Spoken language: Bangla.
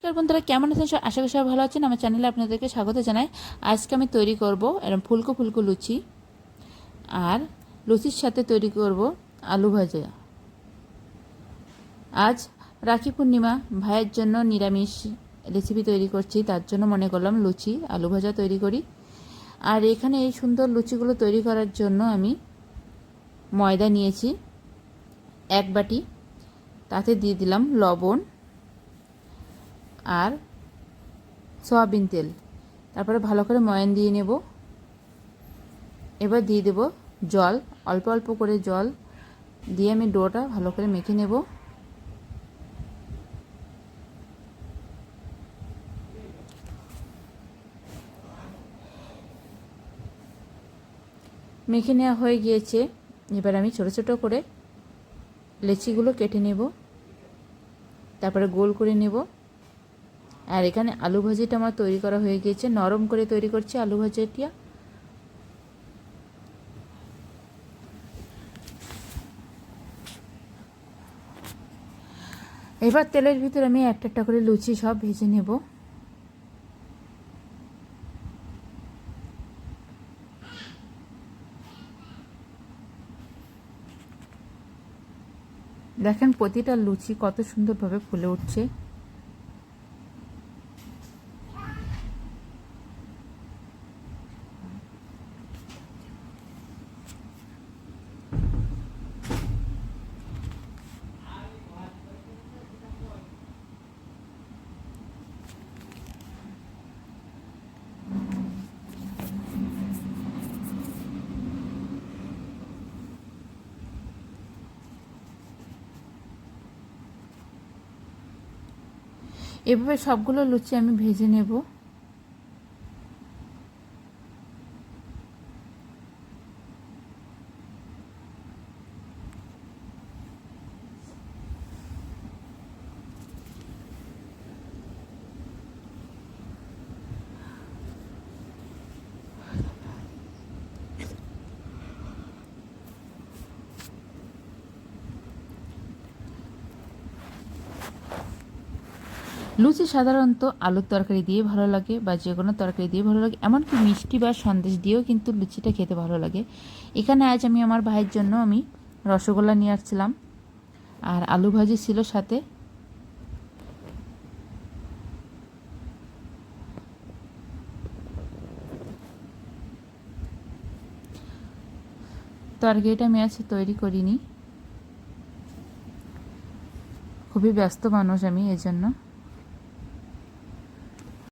নমস্কার বন্ধুরা, কেমন আছেন? আশা করি সবাই ভালো আছেন। আমার চ্যানেলে আপনাদেরকে স্বাগত জানাই। আজকে আমি তৈরি করব এরকম ফুলকো ফুলকো লুচি, আর লুচির সাথে তৈরি করব আলু ভাজা। আজ রাখি পূর্ণিমা, ভাইয়ের জন্য নিরামিষ রেসিপি তৈরি করছি, তার জন্য মনে করলাম লুচি আলু ভাজা তৈরি করি। আর এখানে এই সুন্দর লুচিগুলো তৈরি করার জন্য আমি ময়দা নিয়েছি 1 বাটি, তাতে দিয়ে দিলাম লবণ আর সয়াবিন তেল, তারপরে ভালো করে ময়ান দিয়ে নেব। এবার দিয়ে দেব জল, অল্প অল্প করে জল দিয়ে আমি ডোটা ভালো করে মেখে নেব। মেখে নেওয়া হয়ে গিয়েছে। এবার আমি ছোট ছোট করে লেচিগুলো কেটে নেব, তারপরে গোল করে নেব। আর এখানে আলু ভাজিটা আমার তৈরি করা হয়ে গিয়েছে, নরম করে তৈরি করছি আলু ভাজিটা। এবার তেলের ভিতরে আমি একটা একটা করে লুচি সব ভেজে নেব। দেখেন প্রতিটা লুচি কত সুন্দরভাবে ফুলে উঠছে। এভাবে সবগুলো লুচি আমি ভেজে নেব। লুচি সাধারণত আলুর তরকারি দিয়ে ভালো লাগে, বা যে কোনো তরকারি দিয়ে ভালো লাগে, এমনকি মিষ্টি বা সন্দেশ দিয়েও কিন্তু লুচিটা খেতে ভালো লাগে। এখানে আজ আমি আমার ভাইয়ের জন্য আমি রসগোল্লা নিয়ে আসছিলাম, আর আলু ভাজি ছিল সাথে। তরকারিটা আমি আজ তৈরি করিনি, খুবই ব্যস্ত মানুষ আমি, এজন্য।